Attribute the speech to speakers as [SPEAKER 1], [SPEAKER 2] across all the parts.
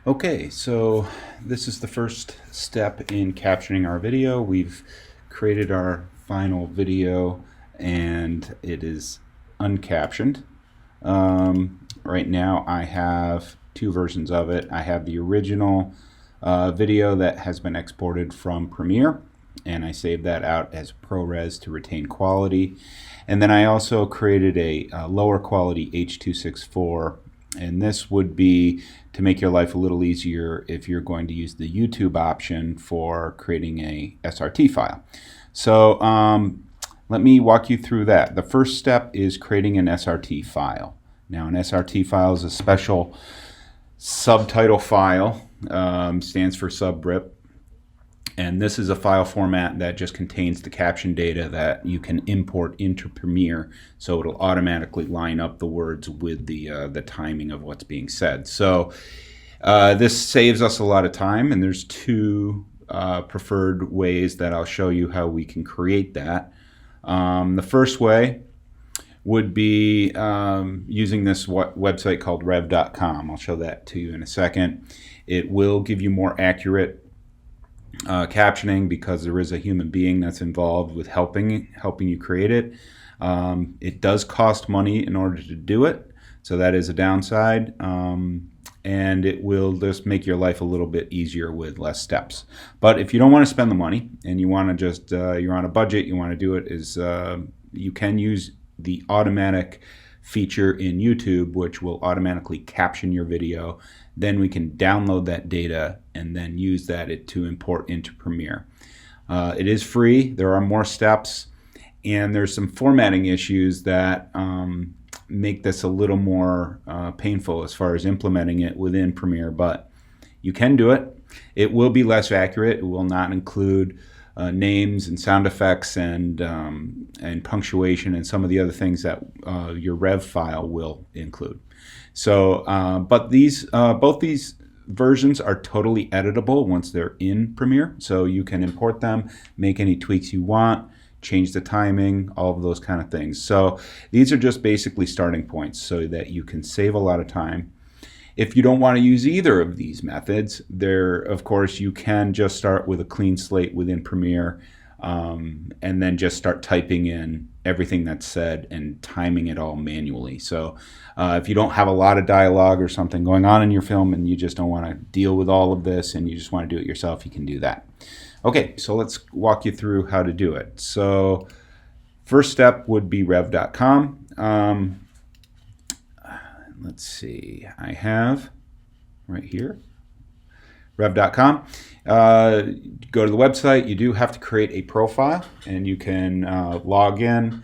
[SPEAKER 1] Okay, so this is the first step in captioning our video. We've created our final video and it is uncaptioned. Right now I have two versions of it. I have the original video that has been exported from Premiere, and I saved that out as ProRes to retain quality. And then I also created a lower quality H.264, and this would be to make your life a little easier if you're going to use the YouTube option for creating a SRT file. So let me walk you through that. The first step is creating an SRT file. Now, an SRT file is a special subtitle file, stands for subrip. And this is a file format that just contains the caption data that you can import into Premiere, so it'll automatically line up the words with the timing of what's being said. So this saves us a lot of time, and there's two preferred ways that I'll show you how we can create that. The first way would be using this website called rev.com. I'll show that to you in a second. It will give you more accurate captioning because there is a human being that's involved with helping you create it. It does cost money in order to do it, so that is a downside, and it will just make your life a little bit easier with less steps. But if you don't want to spend the money and you want to just you're on a budget, you want to do it, you can use the automatic feature in YouTube, which will automatically caption your video. Then we can download that data and then use that to import into Premiere. It is free. There are more steps, and there's some formatting issues that make this a little more painful as far as implementing it within Premiere, but you can do it. It will be less accurate. It will not include names and sound effects and punctuation and some of the other things that your Rev file will include. So, but both these versions are totally editable once they're in Premiere. So you can import them, make any tweaks you want, change the timing, all of those kind of things. So these are just basically starting points so that you can save a lot of time. If you don't want to use either of these methods, of course, you can just start with a clean slate within Premiere, and then just start typing in everything that's said and timing it all manually. So if you don't have a lot of dialogue or something going on in your film and you just don't want to deal with all of this and you just want to do it yourself, you can do that. Okay, so let's walk you through how to do it. So first step would be rev.com. Let's see, I have right here rev.com. Go to the website. You do have to create a profile, and you can log in.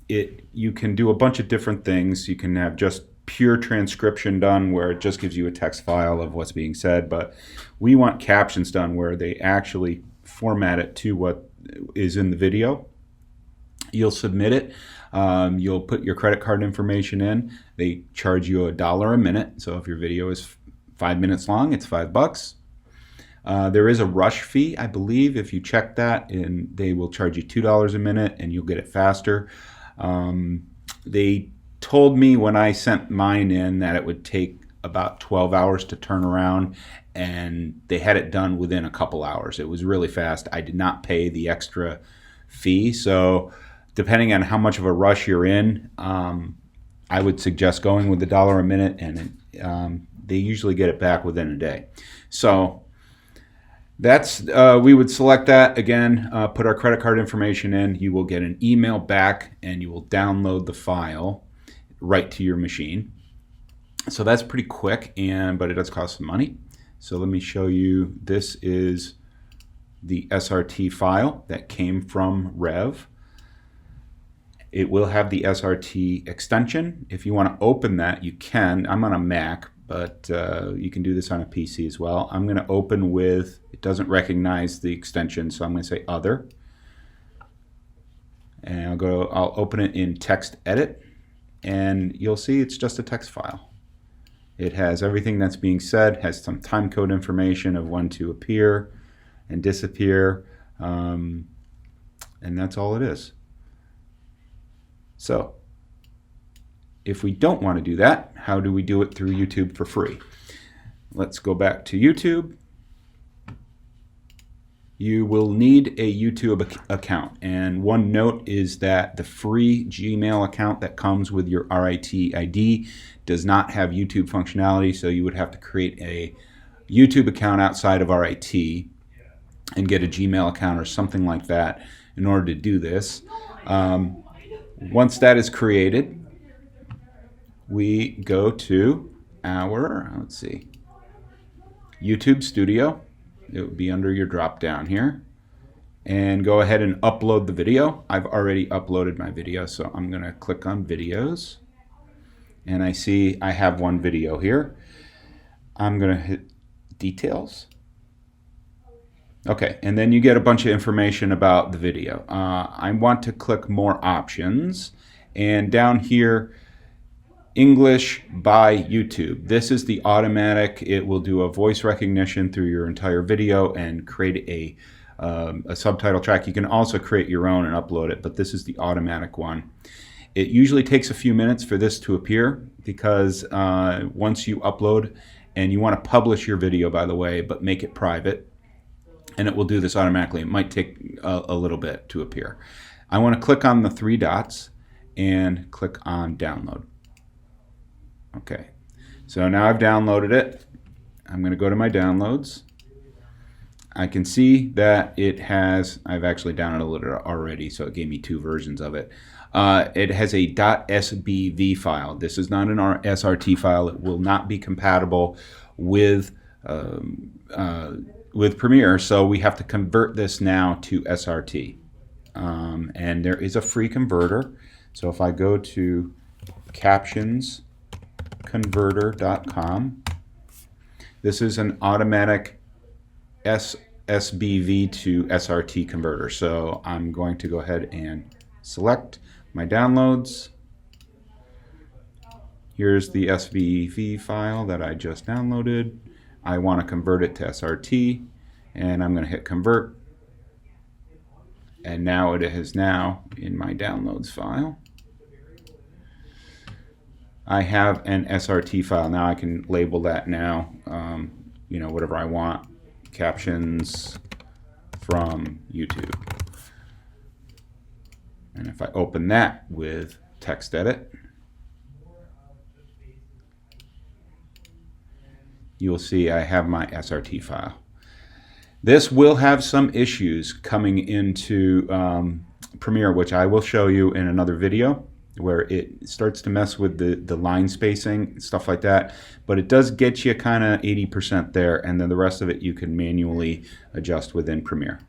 [SPEAKER 1] You can do a bunch of different things. You can have just pure transcription done where it just gives you a text file of what's being said, but we want captions done where they actually format it to what is in the video. You'll submit it. You'll put your credit card information in. They charge you $1 a minute. So if your video is 5 minutes long, it's $5. There is a rush fee, I believe. If you check that, and they will charge you $2 a minute, and you'll get it faster. They told me when I sent mine in that it would take about 12 hours to turn around, and they had it done within a couple hours. It was really fast. I did not pay the extra fee, so depending on how much of a rush you're in, I would suggest going with the $1 a minute, and they usually get it back within a day. So that's we would select that again, put our credit card information in. You will get an email back, and you will download the file right to your machine. So that's pretty quick, but it does cost some money. So let me show you. This is the SRT file that came from Rev. It will have the SRT extension. If you want to open that, you can. I'm on a Mac, but you can do this on a PC as well. I'm going to open with, it doesn't recognize the extension, so I'm going to say Other. And I'll open it in Text Edit, and you'll see it's just a text file. It has everything that's being said, has some time code information of when to appear and disappear, and that's all it is. So if we don't want to do that, how do we do it through YouTube for free? let's go back to YouTube. You will need a YouTube account, and one note is that the free Gmail account that comes with your RIT ID does not have YouTube functionality, so you would have to create a YouTube account outside of RIT and get a Gmail account or something like that in order to do this. Once that is created, we go to our, let's see, YouTube Studio. It would be under your drop down here, and go ahead and upload the video. I've already uploaded my video, so I'm going to click on videos, and I see I have one video here. I'm going to hit details. Okay, and then you get a bunch of information about the video. I want to click more options, and down here, English by YouTube. This is the automatic. It will do a voice recognition through your entire video and create a subtitle track. You can also create your own and upload it, but this is the automatic one. It usually takes a few minutes for this to appear because once you upload, and you want to publish your video, by the way, but make it private, and it will do this automatically. It might take a little bit to appear. I want to click on the three dots and click on download. Okay, so now I've downloaded it. I'm going to go to my downloads. I can see that it has, I've actually downloaded it already, so it gave me two versions of it. It has a .sbv file. This is not an SRT file. It will not be compatible with Premiere, so we have to convert this now to SRT. And there is a free converter. So if I go to captionsconverter.com, this is an automatic SBV to SRT converter. So I'm going to go ahead and select my downloads. Here's the SBV file that I just downloaded. I want to convert it to SRT, and I'm going to hit convert. And now it is now in my downloads file. I have an SRT file. Now I can label that now, you know, whatever I want. Captions from YouTube. And if I open that with text edit, you'll see I have my SRT file. This will have some issues coming into Premiere, which I will show you in another video, where it starts to mess with the line spacing, stuff like that. But it does get you kind of 80% there, and then the rest of it you can manually adjust within Premiere.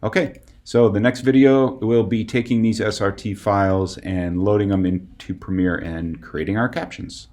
[SPEAKER 1] Okay, so the next video will be taking these SRT files and loading them into Premiere and creating our captions.